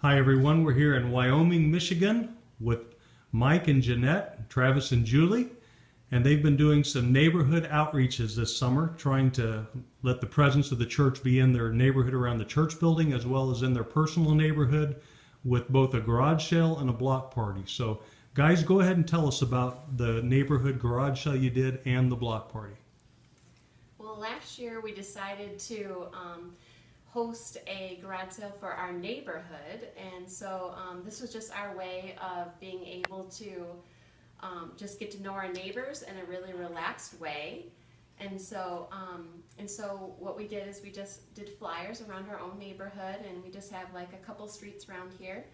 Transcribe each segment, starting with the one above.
Hi everyone, we're here in Wyoming, Michigan with Mike and Jeanette, Travis and Julie, and they've been doing some neighborhood outreaches this summer, trying to let the presence of the church be in their neighborhood around the church building as well as in their personal neighborhood with both a garage sale and a block party. So guys, go ahead and tell us about the neighborhood garage sale you did and the block party. Well, last year we decided to host a garage sale for our neighborhood, and so this was just our way of being able to just get to know our neighbors in a really relaxed way. And so what we did is we just did flyers around our own neighborhood, and we just have like a couple streets around here,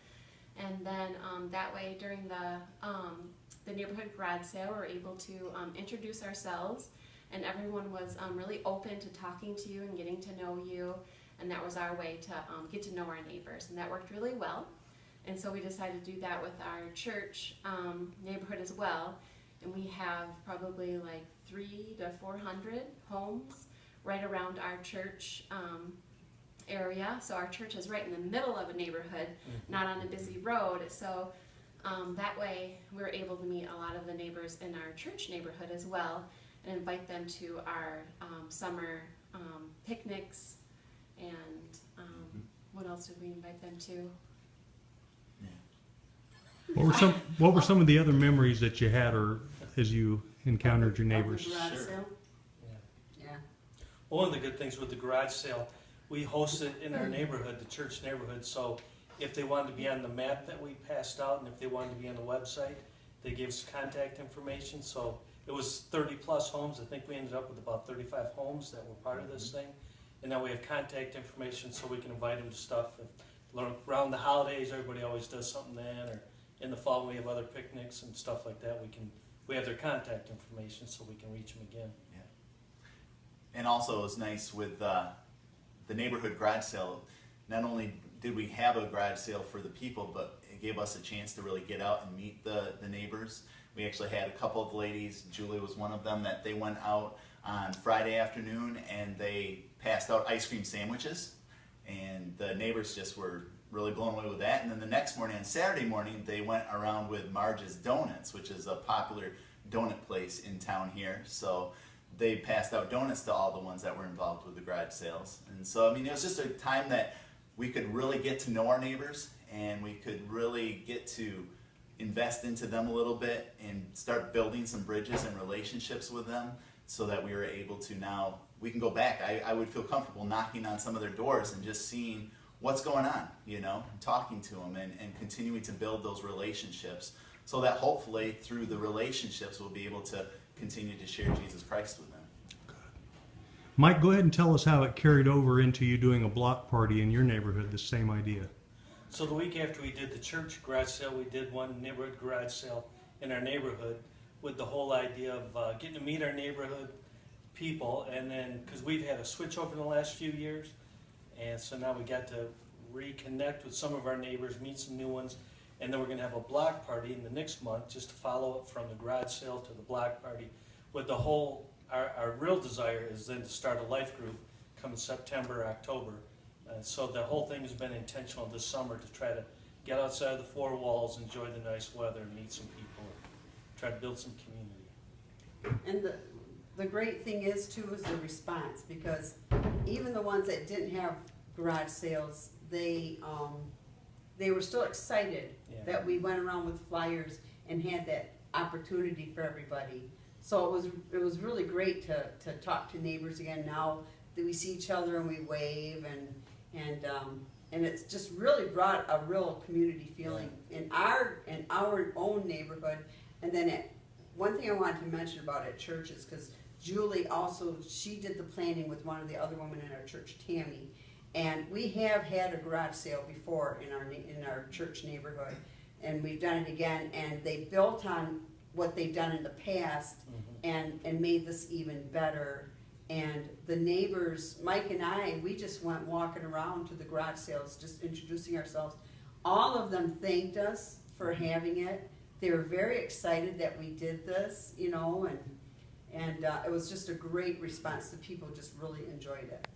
and then that way during the neighborhood garage sale we were able to introduce ourselves, and everyone was really open to talking to you and getting to know you. And that was our way to get to know our neighbors, and that worked really well. And so we decided to do that with our church neighborhood as well. And we have probably like 300 to 400 homes right around our church area. So our church is right in the middle of a neighborhood, not on a busy road. So that way we were able to meet a lot of the neighbors in our church neighborhood as well, and invite them to our summer picnics. And what else did we invite them to? What were some of the other memories that you had, or as you encountered your neighbors? Garage Sure. sale? Yeah. Well, one of the good things with the garage sale, we hosted in our neighborhood, the church neighborhood, so if they wanted to be on the map that we passed out, and if they wanted to be on the website, they gave us contact information. So it was 30 plus homes. I think we ended up with about 35 homes that were part of this thing. And now we have contact information so we can invite them to stuff. Around the holidays, everybody always does something then, or in the fall we have other picnics and stuff like that. We have their contact information so we can reach them again. Yeah. And also it was nice with the neighborhood garage sale. Not only did we have a garage sale for the people, but it gave us a chance to really get out and meet the neighbors. We actually had a couple of ladies, Julie was one of them, that they went out on Friday afternoon and they passed out ice cream sandwiches, and the neighbors just were really blown away with that. And then the next morning, on Saturday morning, they went around with Marge's Donuts, which is a popular donut place in town here. So they passed out donuts to all the ones that were involved with the garage sales. And so, I mean, it was just a time that we could really get to know our neighbors, and we could really get to invest into them a little bit and start building some bridges and relationships with them, so that we were able to now, we can go back. I would feel comfortable knocking on some of their doors and just seeing what's going on, you know, talking to them and continuing to build those relationships, so that hopefully through the relationships we'll be able to continue to share Jesus Christ with them. Mike, go ahead and tell us how it carried over into you doing a block party in your neighborhood, the same idea. So the week after we did the church garage sale, we did one neighborhood garage sale in our neighborhood, with the whole idea of getting to meet our neighborhood people. And then, because we've had a switch over the last few years, and so now we got to reconnect with some of our neighbors, meet some new ones, and then we're going to have a block party in the next month, just to follow up from the garage sale to the block party. With the whole, our real desire is then to start a life group come September, October. So the whole thing has been intentional this summer to try to get outside of the four walls, enjoy the nice weather, and meet some people, try to build some community. And the great thing is too is the response, because even the ones that didn't have garage sales, they were still excited that we went around with flyers and had that opportunity for everybody. So it was really great to talk to neighbors again now that we see each other and we wave, and it's just really brought a real community feeling in our own neighborhood. And then one thing I wanted to mention about at churches, because Julie also, she did the planning with one of the other women in our church, Tammy, and we have had a garage sale before in our church neighborhood, and we've done it again, and they built on what they've done in the past and made this even better. And the neighbors, Mike and I, we just went walking around to the garage sales, just introducing ourselves. All of them thanked us for having it. They were very excited that we did this, you know, and it was just a great response. The people just really enjoyed it.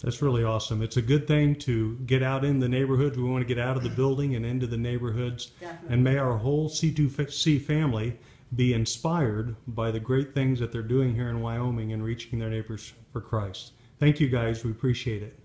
That's really awesome. It's a good thing to get out in the neighborhoods. We want to get out of the building and into the neighborhoods. Definitely. And may our whole C2C family be inspired by the great things that they're doing here in Wyoming and reaching their neighbors for Christ. Thank you guys. We appreciate it.